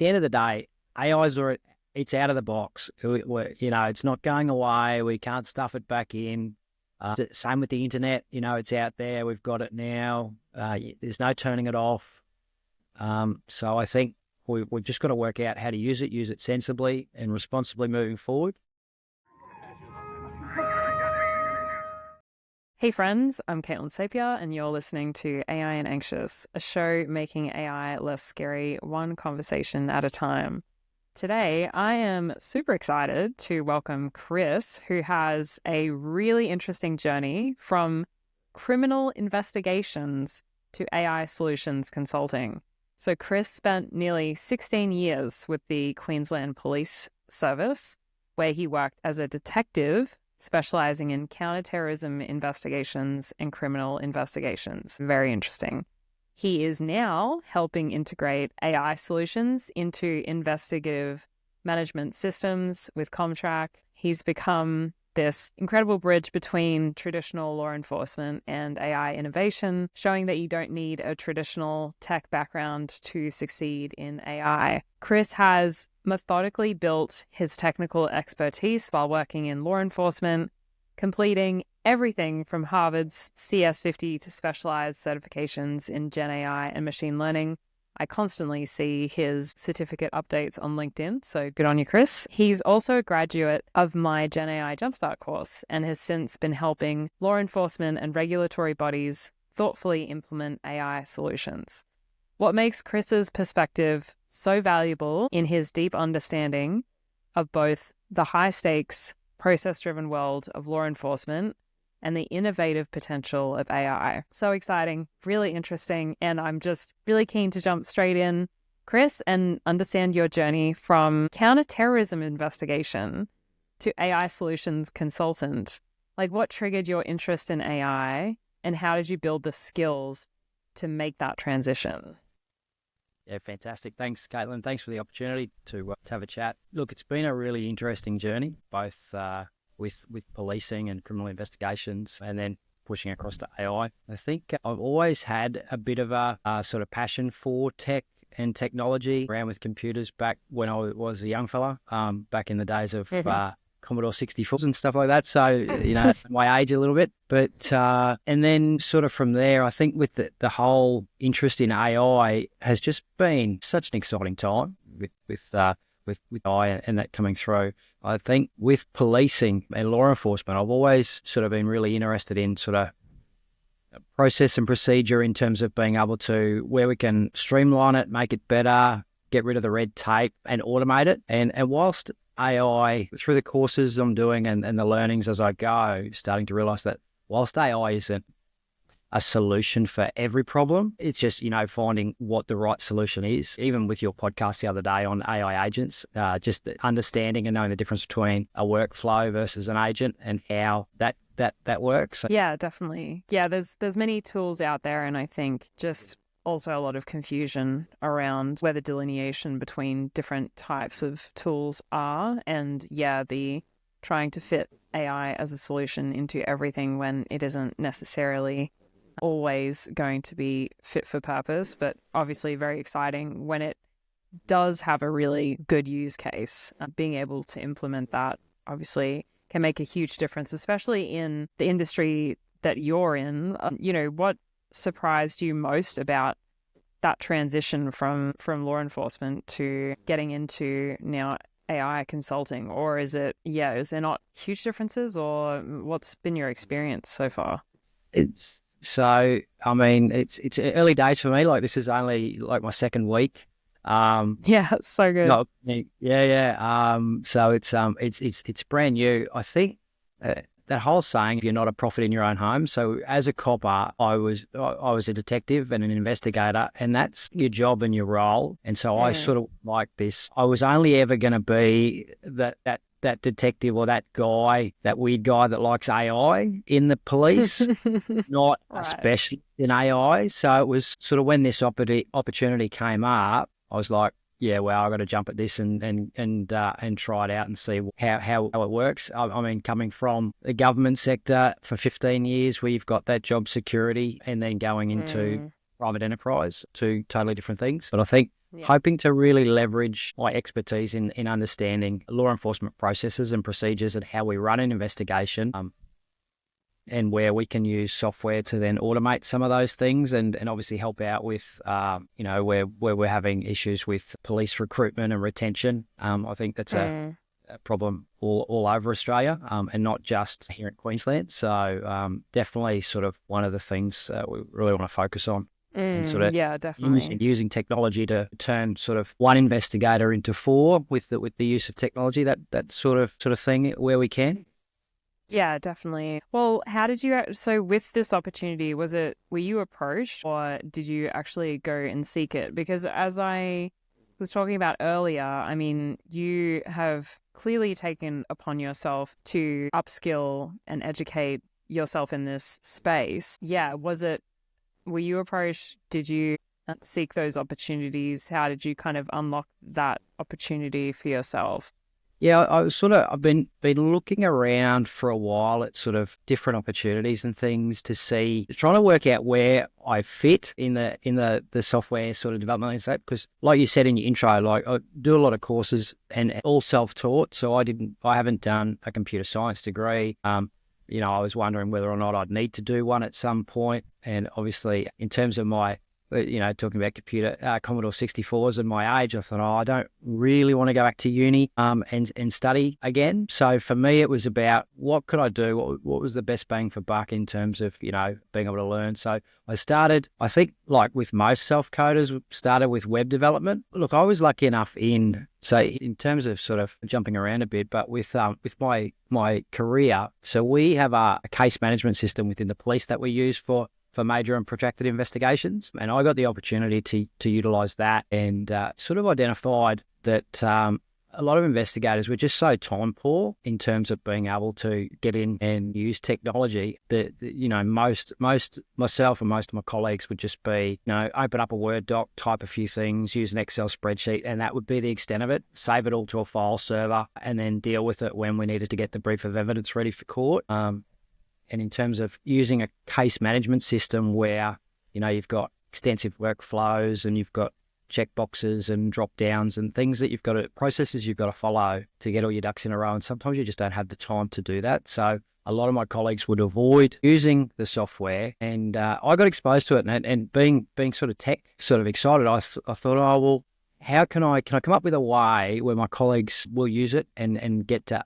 the end of the day, AI's already, it's out of the box. It's not going away. We can't stuff it back in. Same with the internet. It's out there. We've got it now. There's no turning it off. So I think we've just got to work out how to use it sensibly and responsibly moving forward. Hey friends, I'm Caitlin Sapir, and you're listening to AI and Anxious, a show making AI less scary, one conversation at a time. Today, I am super excited to welcome Chris, who has a really interesting journey from criminal investigations to AI solutions consulting. So Chris spent nearly 16 years with the Queensland Police Service, where he worked as a detective specializing in counterterrorism investigations and criminal investigations. Very interesting. He is now helping integrate AI solutions into investigative management systems with Comtrac. He's become this incredible bridge between traditional law enforcement and AI innovation, showing that you don't need a traditional tech background to succeed in AI. Chris has methodically built his technical expertise while working in law enforcement, completing everything from Harvard's CS50 to specialized certifications in Gen AI and machine learning. I constantly see his certificate updates on LinkedIn, so good on you, Chris. He's also a graduate of my Gen AI Jumpstart course and has since been helping law enforcement and regulatory bodies thoughtfully implement AI solutions. What makes Chris's perspective so valuable in his deep understanding of both the high-stakes, process-driven world of law enforcement and the innovative potential of AI. So exciting, really interesting, and I'm just really keen to jump straight in, Chris, and understand your journey from counterterrorism investigation to AI solutions consultant. Like, what triggered your interest in AI, and how did you build the skills to make that transition? Yeah, fantastic. Thanks, Caitlin. Thanks for the opportunity to have a chat. Look, it's been a really interesting journey, both with policing and criminal investigations, and then pushing across to AI. I think I've always had a bit of a sort of passion for tech and technology. Around with computers back when I was a young fella, back in the days of Commodore 64s and stuff like that. So, my age a little bit. But, and then sort of from there, I think with the whole interest in AI has just been such an exciting time with AI and that coming through. I think with policing and law enforcement, I've always sort of been really interested in sort of process and procedure in terms of being able to, where we can streamline it, make it better, get rid of the red tape and automate it. And whilst AI, through the courses I'm doing and the learnings as I go, starting to realize that whilst AI isn't a solution for every problem, it's just, finding what the right solution is. Even with your podcast the other day on AI agents, just understanding and knowing the difference between a workflow versus an agent and how that works. Yeah, definitely. Yeah, there's many tools out there, and I think just also a lot of confusion around where the delineation between different types of tools are, and the trying to fit AI as a solution into everything when it isn't necessarily always going to be fit for purpose, but obviously very exciting when it does have a really good use case. Being able to implement that obviously can make a huge difference, especially in the industry that you're in. What surprised you most about that transition from law enforcement to getting into now AI consulting? Or is there not huge differences, or what's been your experience so far? It's early days for me. Like, this is only like my second week. It's so good. So it's brand new. I think that whole saying, if you're not a prophet in your own home. So as a copper, I was a detective and an investigator, and that's your job and your role. And so I sort of like this. I was only ever going to be that detective or that guy, that weird guy that likes AI in the police, not a specialist in AI. So it was sort of when this opportunity came up, I was like, I got to jump at this and try it out and see how it works. I mean, coming from the government sector for 15 years, where you've got that job security, and then going into private enterprise, two totally different things. But I think Yeah. hoping to really leverage my expertise in understanding law enforcement processes and procedures and how we run an investigation, and where we can use software to then automate some of those things and obviously help out with, where we're having issues with police recruitment and retention. I think that's a problem all over Australia, and not just here in Queensland. So definitely sort of one of the things we really want to focus on. And sort of Yeah, definitely. using technology to turn sort of one investigator into four with the use of technology, that sort of thing where we can. Yeah, definitely. Well, how did you, so with this opportunity, were you approached or did you actually go and seek it? Because as I was talking about earlier, I mean, you have clearly taken upon yourself to upskill and educate yourself in this space. Yeah, were you approached? Did you seek those opportunities? How did you kind of unlock that opportunity for yourself? Yeah, I've been looking around for a while at sort of different opportunities and things to see, trying to work out where I fit in the software sort of development landscape. Because like you said in your intro, like I do a lot of courses and all self-taught. So I haven't done a computer science degree. I was wondering whether or not I'd need to do one at some point. And obviously in terms of my, talking about computer, Commodore 64s and my age, I thought, I don't really want to go back to uni and study again. So for me, it was about what could I do? What was the best bang for buck in terms of, being able to learn? So I started, I think, like with most self-coders, started with web development. Look, I was lucky enough in terms of sort of jumping around a bit, but with my career, so we have a case management system within the police that we use for major and protracted investigations. And I got the opportunity to utilise that and sort of identified that a lot of investigators were just so time poor in terms of being able to get in and use technology that most myself and most of my colleagues would just be, open up a Word doc, type a few things, use an Excel spreadsheet, and that would be the extent of it. Save it all to a file server and then deal with it when we needed to get the brief of evidence ready for court. And in terms of using a case management system where, you've got extensive workflows and you've got checkboxes and drop downs and things that processes you've got to follow to get all your ducks in a row. And sometimes you just don't have the time to do that. So a lot of my colleagues would avoid using the software, and I got exposed to it. And being sort of tech sort of excited, I thought, oh, well, how can I come up with a way where my colleagues will use it and get to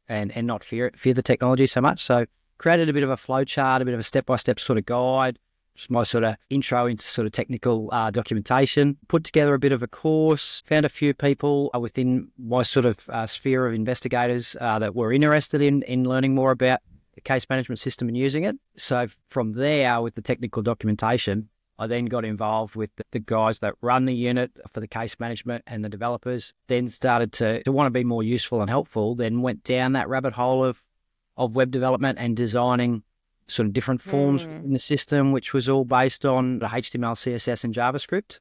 and not fear the technology so much? So created a bit of a flow chart, a bit of a step-by-step sort of guide, just my sort of intro into sort of technical documentation, put together a bit of a course, found a few people within my sort of sphere of investigators that were interested in learning more about the case management system and using it. So from there, with the technical documentation, I then got involved with the guys that run the unit for the case management and the developers, then started to want to be more useful and helpful, then went down that rabbit hole of web development and designing sort of different forms in the system, which was all based on the HTML, CSS, and JavaScript,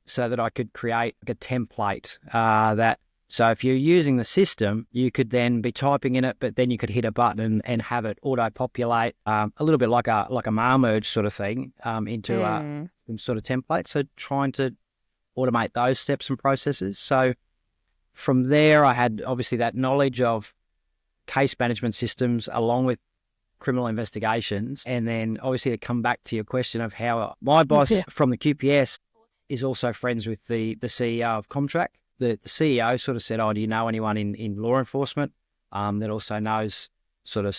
so that I could create like a template so if you're using the system, you could then be typing in it, but then you could hit a button and have it auto-populate a little bit like a mail merge sort of thing into some sort of template. So trying to automate those steps and processes. So from there, I had obviously that knowledge of case management systems along with criminal investigations. And then obviously to come back to your question of how my boss from the QPS is also friends with the CEO of Comtrac. The CEO sort of said, do you know anyone in law enforcement that also knows sort of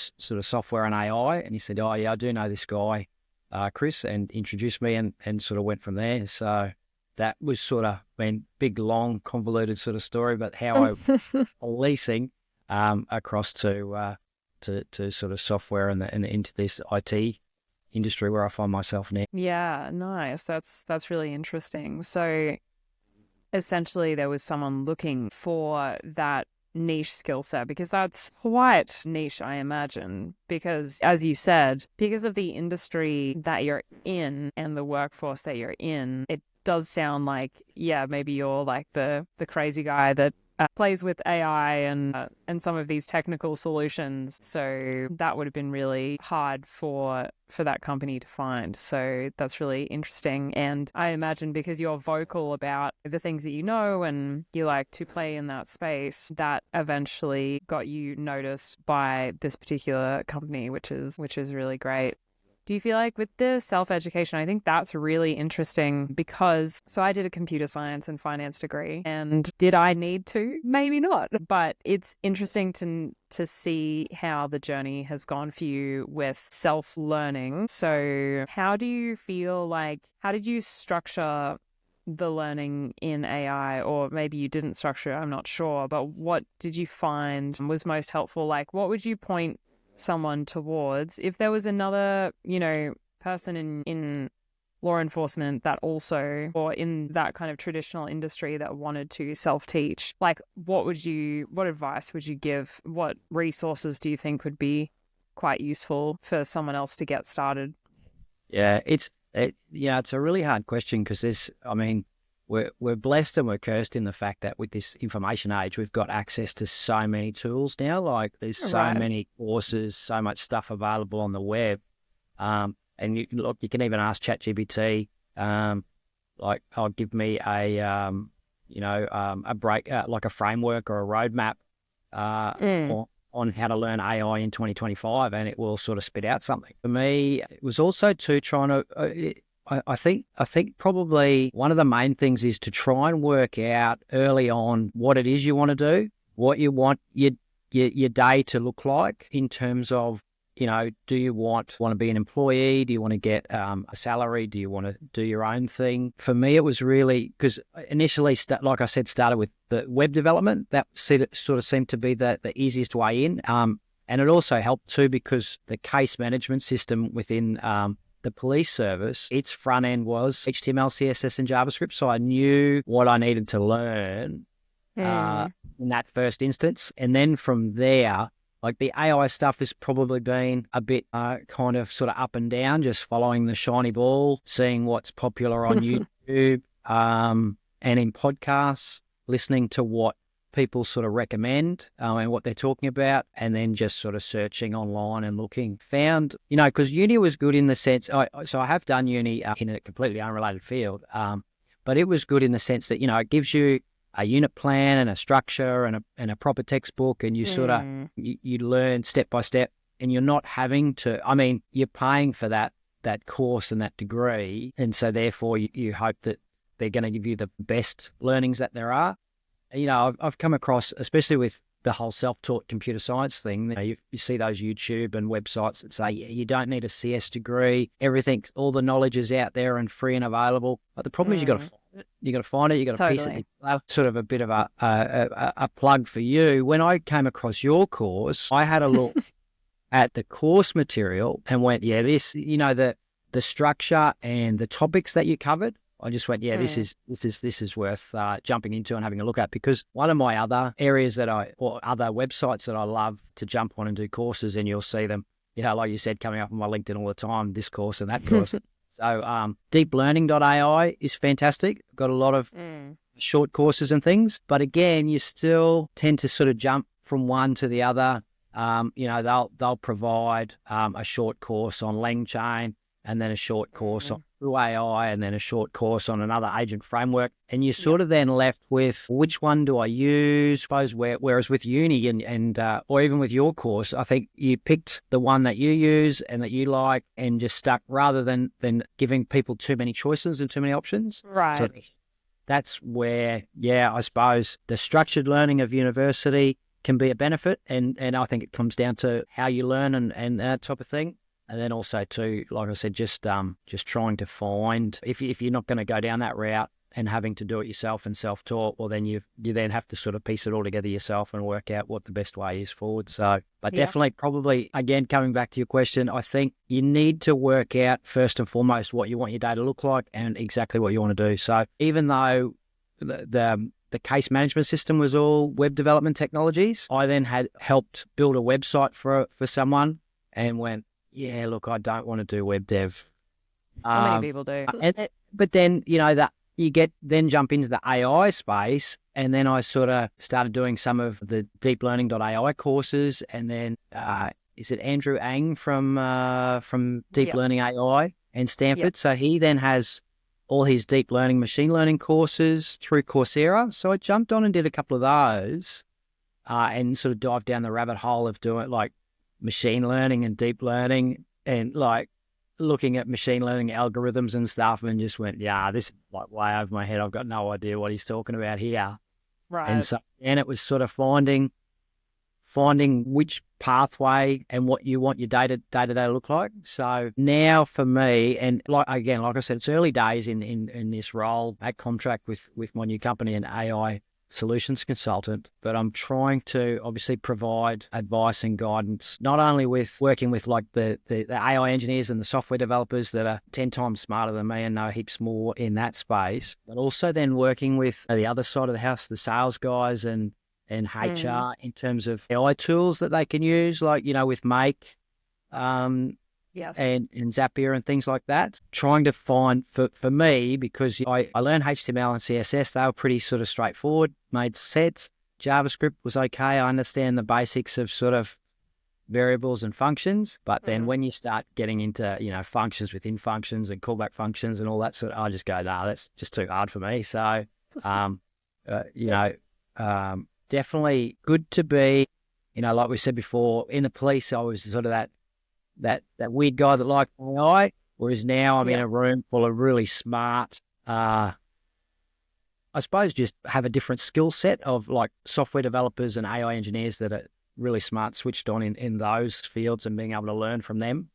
software and AI? And he said, yeah, I do know this guy, Chris, and introduced me and sort of went from there. So that was sort of big, long, convoluted sort of story, but how I leasing across to sort of software and into this IT industry where I find myself now. Yeah, nice. That's really interesting. So essentially there was someone looking for that niche skill set, because that's quite niche, I imagine, because as you said, because of the industry that you're in and the workforce that you're in, it does sound like, maybe you're like the crazy guy that plays with AI and some of these technical solutions. So that would have been really hard for that company to find. So that's really interesting. And I imagine because you're vocal about the things that you know and you like to play in that space, that eventually got you noticed by this particular company, which is really great. Do you feel like with the self-education, I think that's really interesting because, so I did a computer science and finance degree, and did I need to? Maybe not, but it's interesting to see how the journey has gone for you with self-learning. So how do you feel like, how did you structure the learning in AI, or maybe you didn't structure it, I'm not sure, but what did you find was most helpful? Like, what would you point someone towards if there was another, person in law enforcement that also, or in that kind of traditional industry that wanted to self-teach? Like, what advice would you give? What resources do you think would be quite useful for someone else to get started? Yeah, it's a really hard question because we're blessed and we're cursed in the fact that with this information age, we've got access to so many tools now. Like there's so many courses, so much stuff available on the web. And you can even ask ChatGPT, like, "Oh, give me a break, like a framework or a roadmap, on how to learn AI in 2025, and it will sort of spit out something." For me, it was also too trying to. I think probably one of the main things is to try and work out early on what it is you want to do, what you want your day to look like in terms of, do you want to be an employee? Do you want to get a salary? Do you want to do your own thing? For me, it was really because initially, like I said, started with the web development. That sort of seemed to be the easiest way in. And it also helped too because the case management system within the police service, its front end was HTML, CSS, and JavaScript. So I knew what I needed to learn in that first instance. And then from there, like the AI stuff has probably been a bit kind of sort of up and down, just following the shiny ball, seeing what's popular on YouTube and in podcasts, listening to what people sort of recommend and what they're talking about, and then just sort of searching online and looking. Found, because uni was good in the sense, so I have done uni in a completely unrelated field, but it was good in the sense that, it gives you a unit plan and a structure and a proper textbook, and you sort of, you learn step by step, and you're not having to, you're paying for that course and that degree, and so therefore you hope that they're going to give you the best learnings that there are. I've come across, especially with the whole self-taught computer science thing, you see those YouTube and websites that say, you don't need a CS degree. Everything, all the knowledge is out there and free and available. But the problem is you got to find it. You got to find it. You got to piece it together. Sort of a bit of a plug for you. When I came across your course, I had a look at the course material and went, this, the structure and the topics that you covered. I just went, this is worth jumping into and having a look at, because one of my other areas or other websites that I love to jump on and do courses, and you'll see them, like you said, coming up on my LinkedIn all the time, this course and that course. So deeplearning.ai is fantastic. Got a lot of short courses and things, but again, you still tend to sort of jump from one to the other. They'll provide a short course on LangChain, and then a short course on through AI, and then a short course on another agent framework. And you're sort of then left with, which one do I use? Suppose whereas with uni and or even with your course, I think you picked the one that you use and that you like and just stuck, rather than giving people too many choices and too many options. Right. So that's where, I suppose the structured learning of university can be a benefit. And I think it comes down to how you learn and that type of thing. And then also too, like I said, just trying to find, if you're not going to go down that route and having to do it yourself and self-taught, well, then you then have to sort of piece it all together yourself and work out what the best way is forward. So, but definitely, probably, again, coming back to your question, I think you need to work out first and foremost what you want your day to look like and exactly what you want to do. So even though the case management system was all web development technologies, I then had helped build a website for someone and went, look, I don't want to do web dev. How many people do? But then, then jump into the AI space, and then I sort of started doing some of the deep learning.ai courses, and then is it Andrew Ang from Deep Yep. Learning AI and Stanford? Yep. So he then has all his deep learning, machine learning courses through Coursera. So I jumped on and did a couple of those, and sort of dived down the rabbit hole of doing like machine learning and deep learning, and like looking at machine learning algorithms and stuff, and just went, yeah, this is like way over my head. I've got no idea what he's talking about here. And Right. so, and it was sort of finding which pathway and what you want your day-to-day to look like. So now for me, and like I said, it's early days in this role at Comtrac with my new company, an AI solutions consultant, but I'm trying to obviously provide advice and guidance, not only with working with like the AI engineers and the software developers that are 10 times smarter than me and know heaps more in that space, but also then working with the other side of the house, the sales guys and Mm. HR in terms of AI tools that they can use, like, with Make, Yes. and Zapier and things like that. Trying to find, for me, because I learned HTML and CSS, they were pretty sort of straightforward, made sense. JavaScript was okay. I understand the basics of sort of variables and functions, but then Mm. when you start getting into, functions within functions and callback functions and all that sort of, I just go, nah, that's just too hard for me. So, um, you know, definitely good to be, like we said before, in the police, I was sort of that weird guy that liked AI, whereas now I'm in Yeah. a room full of really smart, I suppose just have a different skill set of like software developers and AI engineers that are really smart, switched on in those fields, and being able to learn from them.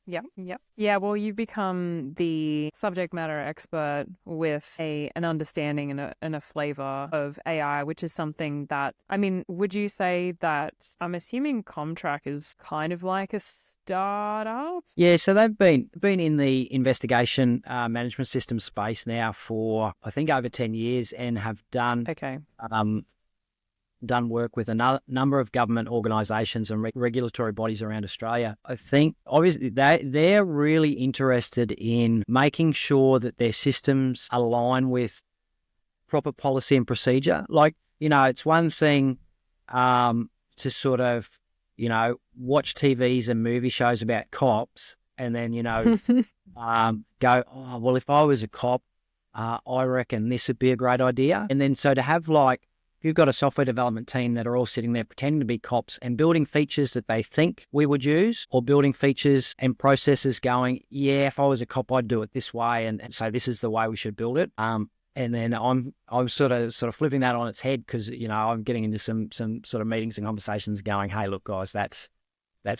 Yep. Yep. Yeah. Well, you become the subject matter expert with an understanding and a flavor of AI, which is something that, I mean, would you say that I'm assuming Comtrac is kind of like a startup? Yeah, so they've been in the investigation management system space now for I think over 10 years, and have Okay. done work with a number of government organisations and regulatory bodies around Australia. I think obviously they're really interested in making sure that their systems align with proper policy and procedure. Like, it's one thing to sort of, watch TVs and movie shows about cops, and then, go, oh, well, if I was a cop, I reckon this would be a great idea. And then so to have like, you've got a software development team that are all sitting there pretending to be cops and building features that they think we would use, or building features and processes going, yeah, if I was a cop, I'd do it this way. And so this is the way we should build it. And then I'm sort of flipping that on its head, because, I'm getting into some sort of meetings and conversations going, hey, look, guys, that's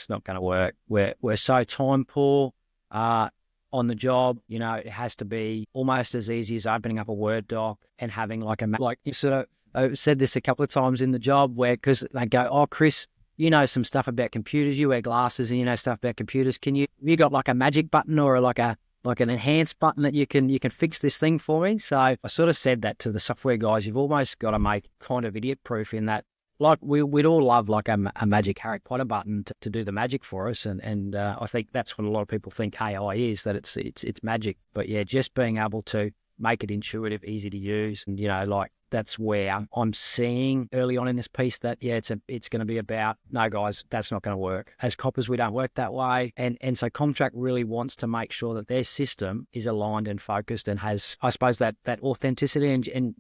not going to work. We're so time poor on the job. It has to be almost as easy as opening up a Word doc and having like like you sort of, I've said this a couple of times in the job, where, because they go, oh, Chris, you know some stuff about computers, you wear glasses and you know stuff about computers. Have you got like a magic button or like an enhanced button that you can fix this thing for me? So I sort of said that to the software guys. You've almost got to make kind of idiot proof in that. Like we'd all love like a magic Harry Potter button to do the magic for us, and I think that's what a lot of people think AI is, that it's magic. But yeah, just being able to make it intuitive, easy to use, and like that's where I'm seeing early on in this piece that it's going to be about, no guys, that's not going to work. As coppers, we don't work that way, and so Comtrac really wants to make sure that their system is aligned and focused and has, I suppose, that authenticity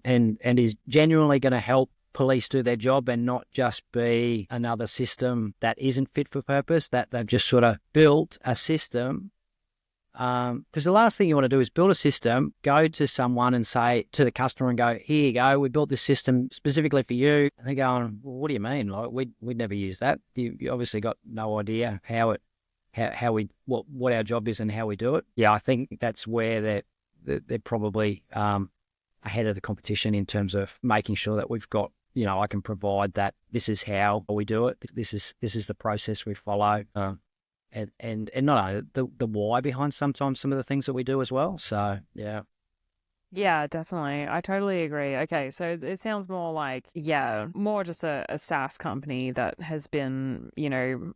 and is genuinely going to help police do their job, and not just be another system that isn't fit for purpose, that they've just sort of built a system. Because the last thing you want to do is build a system, go to someone and say to the customer and go, here you go, we built this system specifically for you. And they're going, well, what do you mean? Like we'd never use that. You obviously got no idea what our job is and how we do it. Yeah, I think that's where they're probably ahead of the competition in terms of making sure that we've got, I can provide that this is how we do it. This is the process we follow. And not only the why behind sometimes some of the things that we do as well. So yeah. Yeah, definitely. I totally agree. Okay, so it sounds more like, yeah, more just a SaaS company that has been,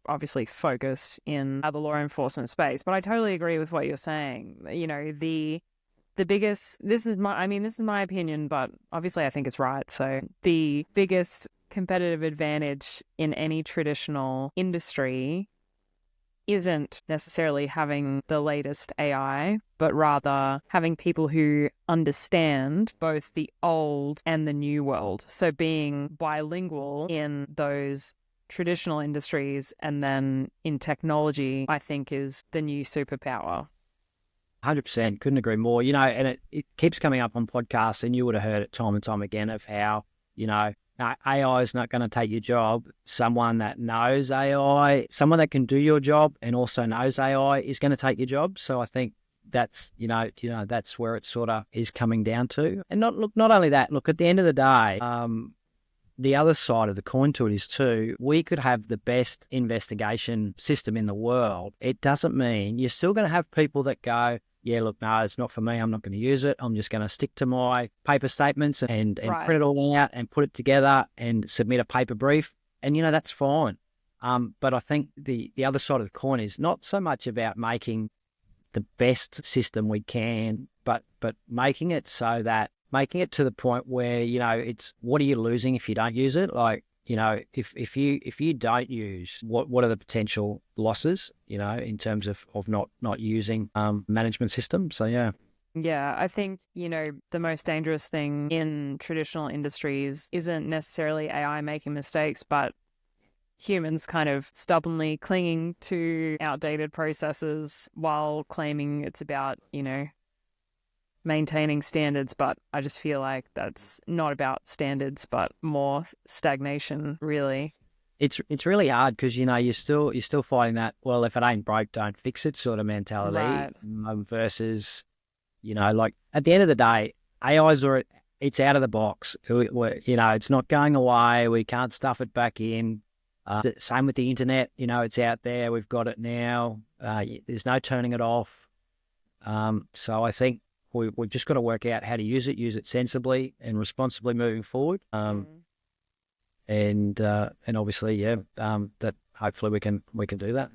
obviously focused in the law enforcement space. But I totally agree with what you're saying. The this is my opinion, but obviously I think it's right. So the biggest competitive advantage in any traditional industry isn't necessarily having the latest AI, but rather having people who understand both the old and the new world. So being bilingual in those traditional industries and then in technology, I think is the new superpower. 100%. Couldn't agree more. And it keeps coming up on podcasts, and you would have heard it time and time again of how, no, AI is not going to take your job. Someone that knows AI, someone that can do your job and also knows AI is going to take your job. So I think that's, that's where it sort of is coming down to. And not only that, look, at the end of the day, the other side of the coin to it is too, we could have the best investigation system in the world. It doesn't mean you're still going to have people that go, yeah, look, no, it's not for me. I'm not going to use it. I'm just going to stick to my paper statements and Right. print it all out and put it together and submit a paper brief. And, that's fine. But I think the other side of the coin is not so much about making the best system we can, but making it to the point where, it's what are you losing if you don't use it? Like, if you don't use, what are the potential losses, in terms of not using management systems? So, yeah. Yeah, I think, the most dangerous thing in traditional industries isn't necessarily AI making mistakes, but humans kind of stubbornly clinging to outdated processes while claiming it's about, maintaining standards. But I just feel like that's not about standards, but more stagnation, really. It's really hard because, you're still fighting that, well, if it ain't broke, don't fix it sort of mentality, Right. Versus, like at the end of the day, it's out of the box. It's not going away. We can't stuff it back in. Same with the internet, it's out there. We've got it now. There's no turning it off. So I think we've just got to work out how to use it sensibly and responsibly moving forward. And obviously, that hopefully we can do that.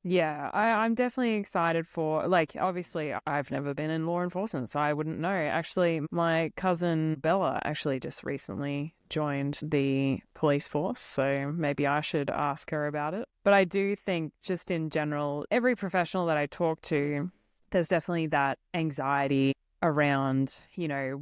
Yeah, I'm definitely excited for, like, obviously I've never been in law enforcement, so I wouldn't know. Actually, my cousin Bella actually just recently joined the police force, so maybe I should ask her about it. But I do think just in general, every professional that I talk to, there's definitely that anxiety around,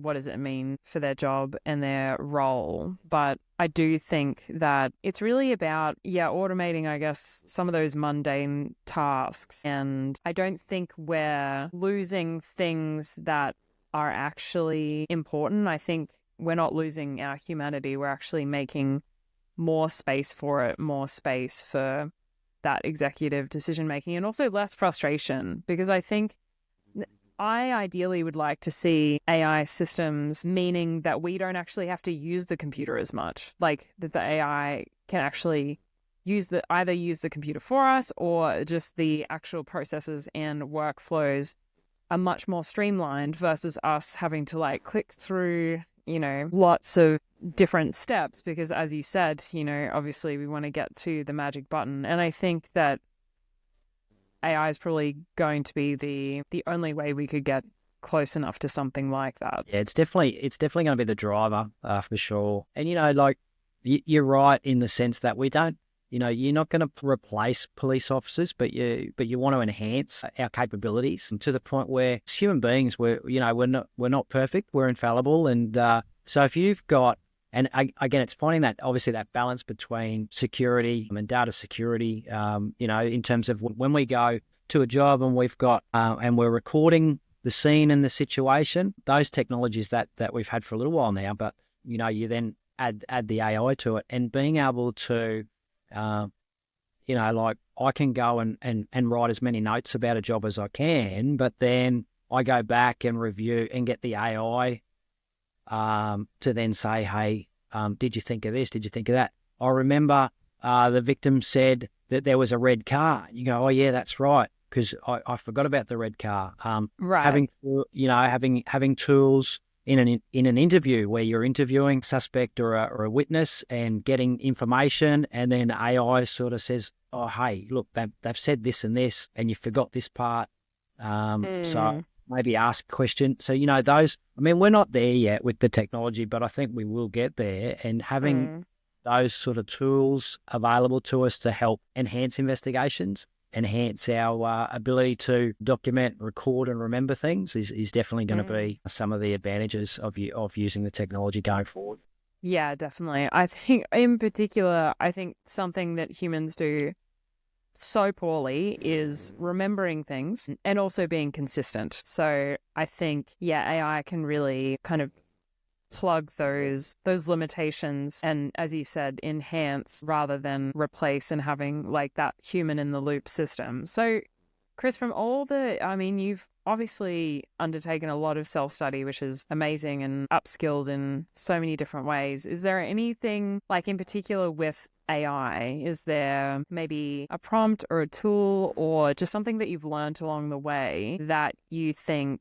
what does it mean for their job and their role. But I do think that it's really about, automating, I guess, some of those mundane tasks. And I don't think we're losing things that are actually important. I think we're not losing our humanity. We're actually making more space for it, more space for that executive decision making, and also less frustration, because I think I ideally would like to see AI systems, meaning that we don't actually have to use the computer as much, like that the AI can actually either use the computer for us, or just the actual processes and workflows are much more streamlined versus us having to like click through, lots of different steps, because as you said, obviously we want to get to the magic button. And I think that AI is probably going to be the only way we could get close enough to something like that. Yeah, it's definitely going to be the driver, for sure. And like you're right in the sense that we don't, you're not going to replace police officers, but you want to enhance our capabilities, and to the point where as human beings, we're not perfect, we're infallible, and so if you've got. And again, it's finding that, obviously, that balance between security and data security, in terms of when we go to a job and we've got, and we're recording the scene and the situation, those technologies that we've had for a little while now, but, you then add the AI to it, and being able to, like I can go and write as many notes about a job as I can, but then I go back and review and get the AI to then say, hey, did you think of this? Did you think of that? I remember the victim said that there was a red car. You go, oh yeah, that's right, because I forgot about the red car. Right. Having tools in an interview where you're interviewing a suspect or a witness and getting information, and then AI sort of says, oh hey, look, they've said this and this, and you forgot this part. So maybe ask a question. So, those, I mean, we're not there yet with the technology, but I think we will get there. And having those sort of tools available to us to help enhance investigations, enhance our ability to document, record, and remember things is definitely going to be some of the advantages of using the technology going forward. Yeah, definitely. I think in particular, I think something that humans do so poorly is remembering things and also being consistent. So I think, AI can really kind of plug those limitations and, as you said, enhance rather than replace, and having like that human in the loop system. So Chris, from you've obviously undertaken a lot of self-study, which is amazing, and upskilled in so many different ways. Is there anything, like in particular with AI, is there maybe a prompt or a tool or just something that you've learned along the way that you think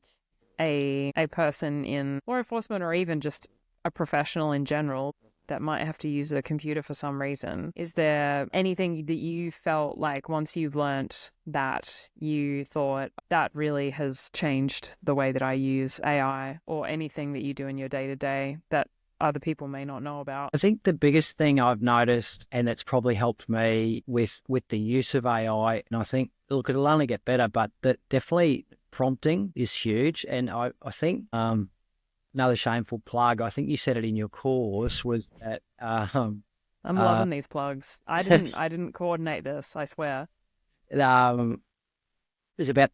a person in law enforcement, or even just a professional in general, that might have to use a computer for some reason? Is there anything that you felt like once you've learnt that you thought that really has changed the way that I use AI, or anything that you do in your day-to-day that other people may not know about? I think the biggest thing I've noticed, and that's probably helped me with the use of AI, and I think, look, it'll only get better, but definitely prompting is huge. And I think another shameful plug, I think you said it in your course, was that I'm loving these plugs. I didn't coordinate this, I swear. It's about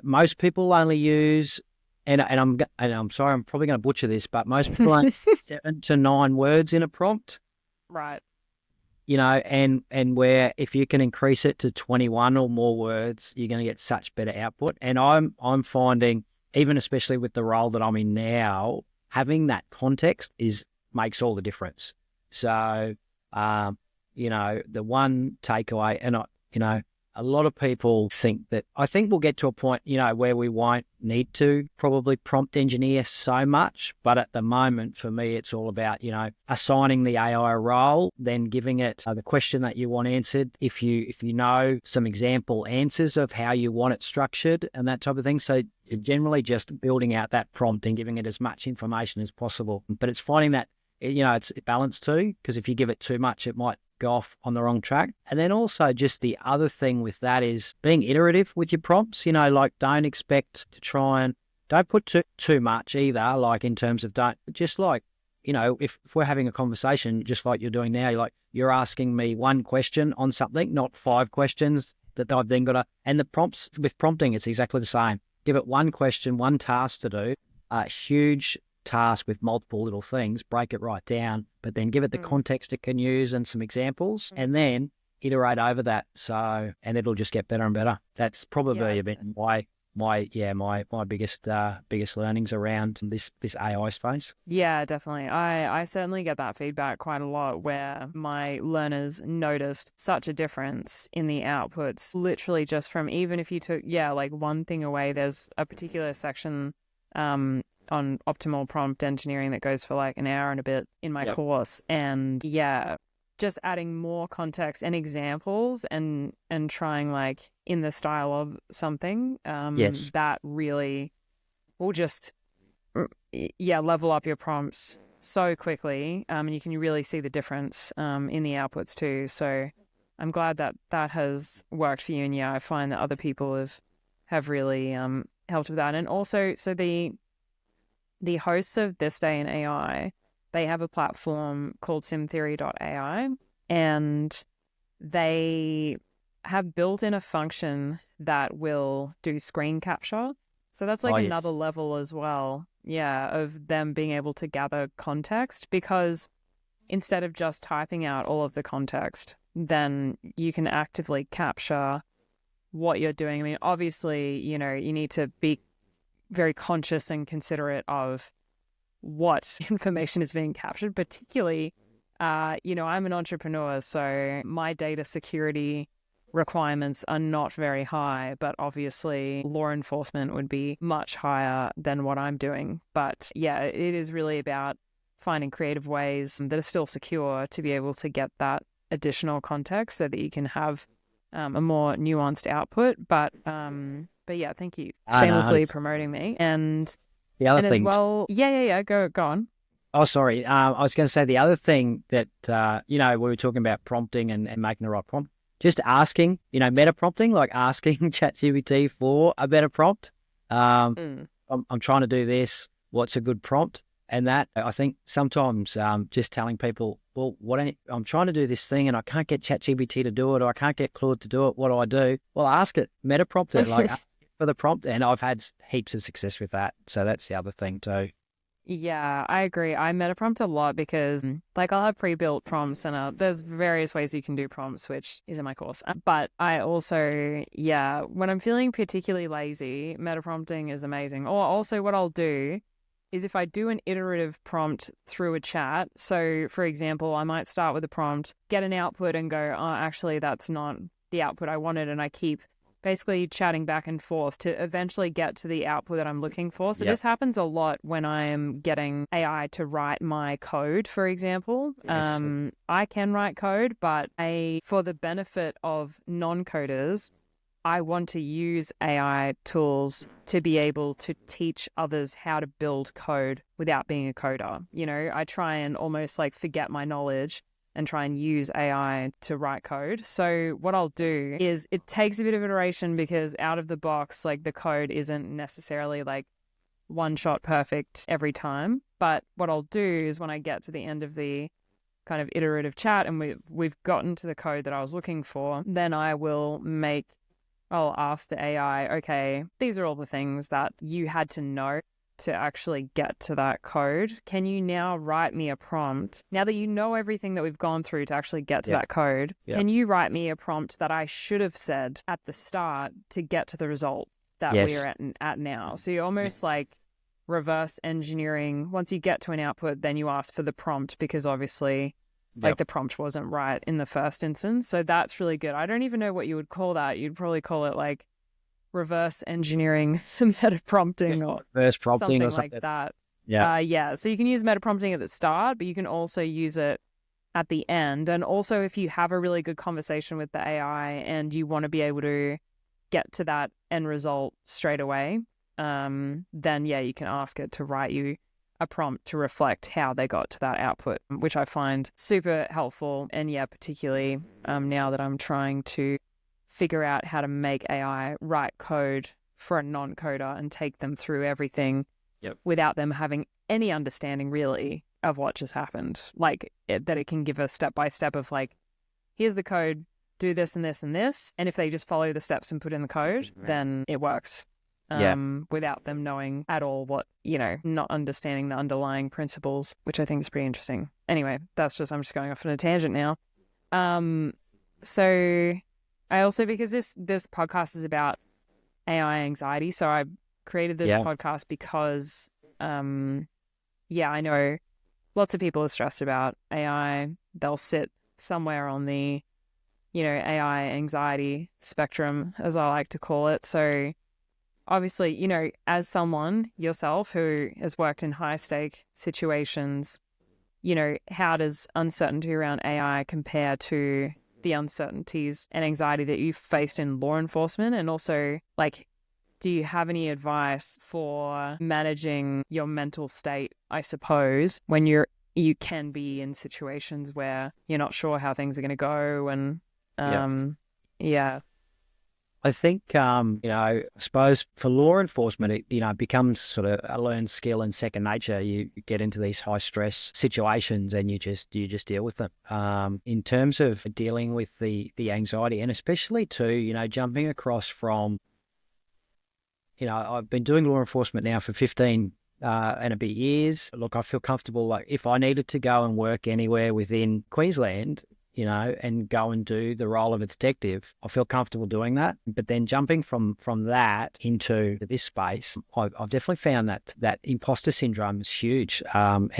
most people only use, and I'm sorry, I'm probably going to butcher this, but most people only 7 to 9 words in a prompt. Right. And where if you can increase it to 21 or more words, you're going to get such better output. And I'm finding, even especially with the role that I'm in now, having that context makes all the difference. So, the one takeaway, and a lot of people think that, I think we'll get to a point, where we won't need to probably prompt engineer so much. But at the moment, for me, it's all about, assigning the AI a role, then giving it the question that you want answered. If you know some example answers of how you want it structured and that type of thing. So generally just building out that prompt and giving it as much information as possible. But it's finding that, it's balanced too, because if you give it too much, it might go off on the wrong track. And then also just the other thing with that is being iterative with your prompts. Like, don't expect to try and don't put too much either, like in terms of just like, if we're having a conversation, just like you're doing now, you're asking me one question on something, not 5 questions that I've then got to, and the prompts with prompting, it's exactly the same. Give it one question, one task to do, a huge task with multiple little things, break it right down, but then give it the context it can use and some examples, and then iterate over that. So, and it'll just get better and better. That's probably a bit my biggest learnings around this AI space. Yeah, definitely. I certainly get that feedback quite a lot, where my learners noticed such a difference in the outputs, literally just from, even if you took like one thing away. There's a particular section on optimal prompt engineering that goes for like an hour and a bit in my course, and just adding more context and examples and trying like in the style of something that really will just level up your prompts so quickly, and you can really see the difference in the outputs too. So I'm glad that has worked for you, and I find that other people have really helped with that. And also, so the hosts of This Day in AI, they have a platform called simtheory.ai, and they have built in a function that will do screen capture. So that's like another level as well, of them being able to gather context, because instead of just typing out all of the context, then you can actively capture what you're doing. I mean, obviously, you need to be very conscious and considerate of what information is being captured, particularly, I'm an entrepreneur, so my data security requirements are not very high, but obviously law enforcement would be much higher than what I'm doing. But it is really about finding creative ways that are still secure to be able to get that additional context so that you can have a more nuanced output. But But yeah, thank you. I know. Shamelessly promoting me. And The other as thing, well, go on. oh, sorry. I was going to say the other thing that, we were talking about prompting and making the right prompt. Just asking, meta prompting, like asking ChatGPT for a better prompt. I'm trying to do this. What's a good prompt? And that, I think sometimes just telling people, well, I'm trying to do this thing and I can't get ChatGPT to do it, or I can't get Claude to do it. What do I do? Well, ask it, meta prompt it, like ask it for the prompt. And I've had heaps of success with that. So that's the other thing too. Yeah, I agree. I meta prompt a lot because like I'll have pre-built prompts and there's various ways you can do prompts, which is in my course. But I also, when I'm feeling particularly lazy, meta prompting is amazing. Or also what I'll do is if I do an iterative prompt through a chat. So for example, I might start with a prompt, get an output and go, oh, actually that's not the output I wanted. And I keep basically chatting back and forth to eventually get to the output that I'm looking for. So this happens a lot when I am getting AI to write my code, for example. Yes. I can write code, but for the benefit of non-coders, I want to use AI tools to be able to teach others how to build code without being a coder. I try and almost like forget my knowledge and try and use AI to write code. So what I'll do is it takes a bit of iteration because out of the box, like the code isn't necessarily like one shot perfect every time. But what I'll do is when I get to the end of the kind of iterative chat and we've gotten to the code that I was looking for, then I'll ask the AI, okay, these are all the things that you had to know to actually get to that code. Can you now write me a prompt? Now that you know everything that we've gone through to actually get to that code, can you write me a prompt that I should have said at the start to get to the result that we're at now? So you're almost like reverse engineering. Once you get to an output, then you ask for the prompt because obviously like the prompt wasn't right in the first instance. So that's really good. I don't even know what you would call that. You'd probably call it like reverse engineering meta prompting or reverse prompting something or something like that. Yeah. So you can use meta prompting at the start, but you can also use it at the end. And also if you have a really good conversation with the AI and you want to be able to get to that end result straight away, then you can ask it to write you a prompt to reflect how they got to that output, which I find super helpful. And particularly now that I'm trying to figure out how to make AI write code for a non-coder and take them through everything without them having any understanding really of what just happened. Like that it can give a step-by-step of like, here's the code, do this and this and this. And if they just follow the steps and put in the code, then it works. Without them knowing at all what, not understanding the underlying principles, which I think is pretty interesting. Anyway, I'm just going off on a tangent now. So I also, because this podcast is about AI anxiety, so I created this podcast because, I know lots of people are stressed about AI. They'll sit somewhere on the, AI anxiety spectrum, as I like to call it. So obviously, as someone yourself who has worked in high stake situations, how does uncertainty around AI compare to the uncertainties and anxiety that you've faced in law enforcement? And also, like, do you have any advice for managing your mental state, I suppose, when you can be in situations where you're not sure how things are going to go? And I think, I suppose for law enforcement, it becomes sort of a learned skill and second nature. You get into these high stress situations and you just deal with them. In terms of dealing with the anxiety, and especially too, jumping across from, I've been doing law enforcement now for 15 and a bit years. Look, I feel comfortable. Like if I needed to go and work anywhere within Queensland, and go and do the role of a detective, I feel comfortable doing that. But then jumping from that into this space, I've definitely found that imposter syndrome is huge. And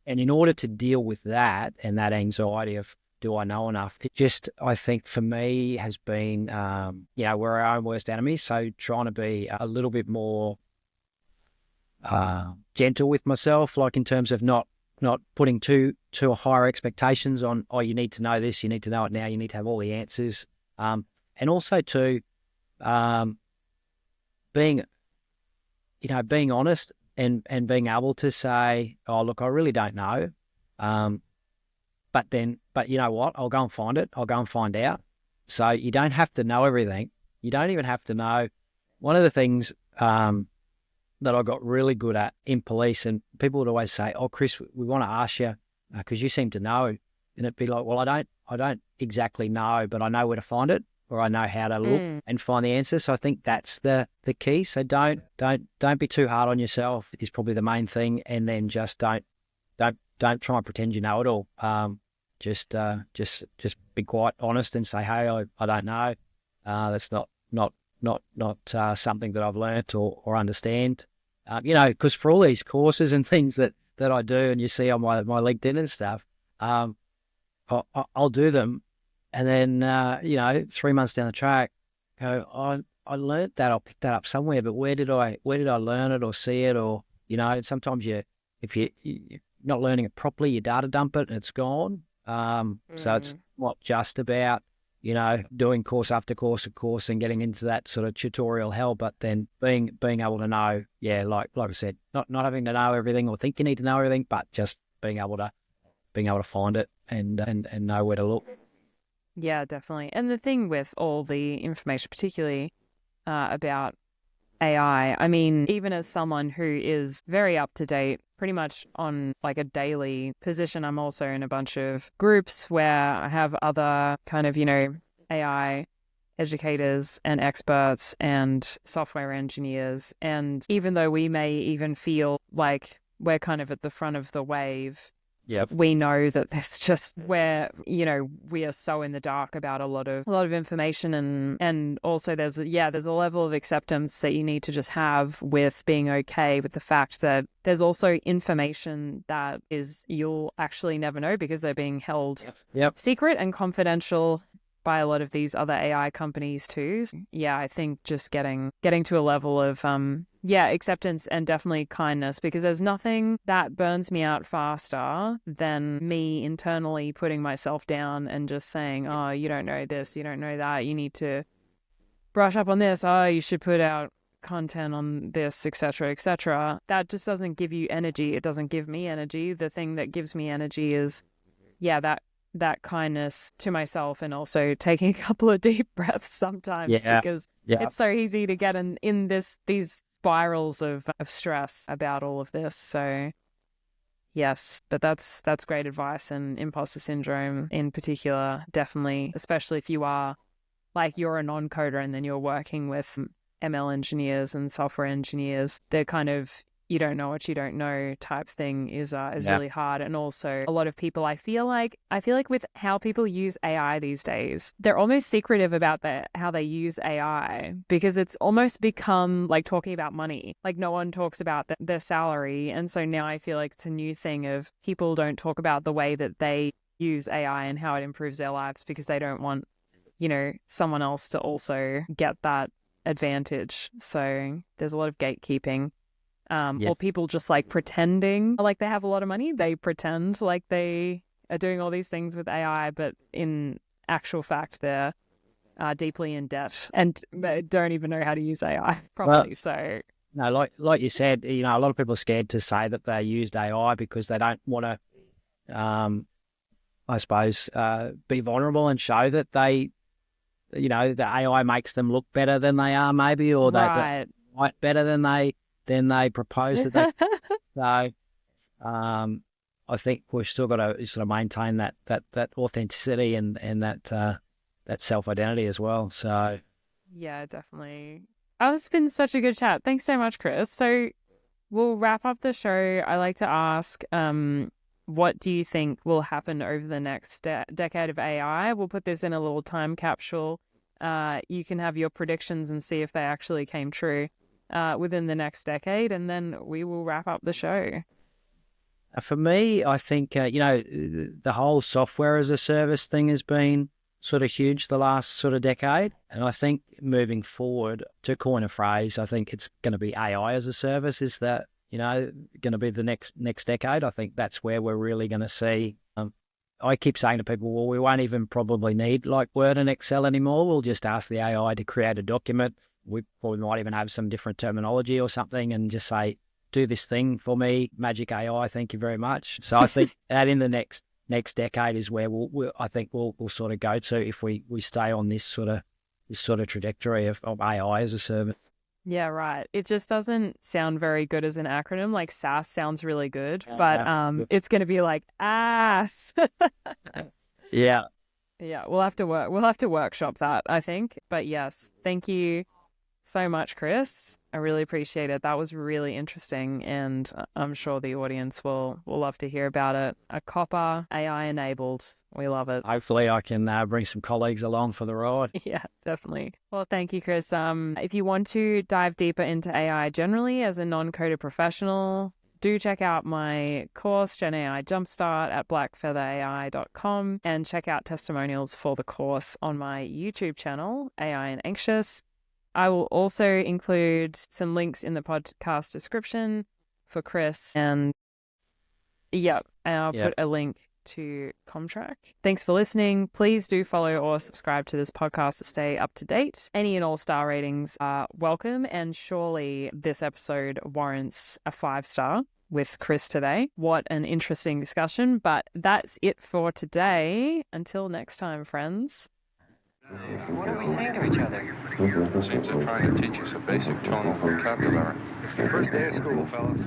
in order to deal with that and that anxiety of, do I know enough? It just, I think for me has been, we're our own worst enemies. So trying to be a little bit more gentle with myself, like in terms of not putting too higher expectations on, you need to know this, you need to know it now, you need to have all the answers. And also too, being, being honest and being able to say, oh, look, I really don't know. But you know what? I'll go and find it. I'll go and find out. So you don't have to know everything. You don't even have to know. One of the things that I got really good at in police, and people would always say, oh, Chris, we want to ask you because you seem to know. And it'd be like, well, I don't exactly know, but I know where to find it, or I know how to look and find the answer. So I think that's the key. So don't be too hard on yourself is probably the main thing. And then just don't try and pretend you know it all. Just be quite honest and say, hey, I don't know. That's not something that I've learnt or understand. Because for all these courses and things that I do, and you see on my LinkedIn and stuff, I'll do them, and then 3 months down the track, go, I learnt that, I'll pick that up somewhere, but where did I learn it or see it? Or sometimes if you're not learning it properly, you data dump it and it's gone. So it's not just about doing course after course of course and getting into that sort of tutorial hell, but then being able to know, like I said, not having to know everything or think you need to know everything, but just being able to find it and know where to look. Yeah, definitely. And the thing with all the information, particularly about AI, I mean, even as someone who is very up to date, pretty much on like a daily position, I'm also in a bunch of groups where I have other kind of, AI educators and experts and software engineers. And even though we may even feel like we're kind of at the front of the wave, Yep. we know that there's just where, we are so in the dark about a lot of information, and also there's a level of acceptance that you need to just have with being okay with the fact that there's also information that you'll actually never know because they're being held secret and confidential by a lot of these other AI companies too. Yeah, I think just getting to a level of acceptance and definitely kindness, because there's nothing that burns me out faster than me internally putting myself down and just saying, oh, you don't know this, you don't know that, you need to brush up on this, oh, you should put out content on this, etc., etc. That just doesn't give you energy. It doesn't give me energy. The thing that gives me energy is that kindness to myself, and also taking a couple of deep breaths sometimes, because it's so easy to get in these spirals of stress about all of this. So yes, but that's great advice. And imposter syndrome in particular, definitely, especially if you are like you're a non-coder and then you're working with ML engineers and software engineers, they're kind of you don't know what you don't know type thing is really hard. And also a lot of people, I feel like with how people use AI these days, they're almost secretive about how they use AI, because it's almost become like talking about money. Like no one talks about their salary. And so now I feel like it's a new thing of people don't talk about the way that they use AI and how it improves their lives, because they don't want, someone else to also get that advantage. So there's a lot of gatekeeping. Or people just like pretending like they have a lot of money. They pretend like they are doing all these things with AI, but in actual fact, they're deeply in debt and don't even know how to use AI properly. Like you said, a lot of people are scared to say that they used AI because they don't want to, I suppose, be vulnerable and show that they, the AI makes them look better than they are, maybe, or they write better than they propose that they. So, I think we've still got to sort of maintain that authenticity and that self identity as well. So, yeah, definitely. Oh, it's been such a good chat. Thanks so much, Chris. So we'll wrap up the show. I like to ask, what do you think will happen over the next decade of AI? We'll put this in a little time capsule. You can have your predictions and see if they actually came true within the next decade, and then we will wrap up the show. For me, I think, the whole software as a service thing has been sort of huge the last sort of decade. And I think moving forward, to coin a phrase, I think it's going to be AI as a service is that, going to be the next decade. I think that's where we're really going to see. I keep saying to people, well, we won't even probably need like Word and Excel anymore. We'll just ask the AI to create a document. we probably might even have some different terminology or something and just say, do this thing for me, magic AI, thank you very much. So I think that in the next decade is where I think we'll sort of go to if we stay on this sort of trajectory of AI as a service. Yeah, right. It just doesn't sound very good as an acronym. Like SaaS sounds really good, but it's going to be like ass. Yeah. Yeah, we'll have to workshop that, I think. But yes, thank you so much, Chris. I really appreciate it. That was really interesting, and I'm sure the audience will love to hear about it. A copper, AI enabled. We love it. Hopefully I can bring some colleagues along for the ride. Yeah, definitely. Well, thank you, Chris. If you want to dive deeper into AI generally as a non-coded professional, do check out my course, Gen AI Jumpstart, at blackfeatherai.com, and check out testimonials for the course on my YouTube channel, AI and Anxious. I will also include some links in the podcast description for Chris, and I'll put a link to Comtrac. Thanks for listening. Please do follow or subscribe to this podcast to stay up to date. Any and all star ratings are welcome, and surely this episode warrants a 5-star with Chris today. What an interesting discussion, but that's it for today. Until next time, friends. What are we saying to each other? Seems they're trying to teach us a basic tonal vocabulary. It's the first day of school, fellas.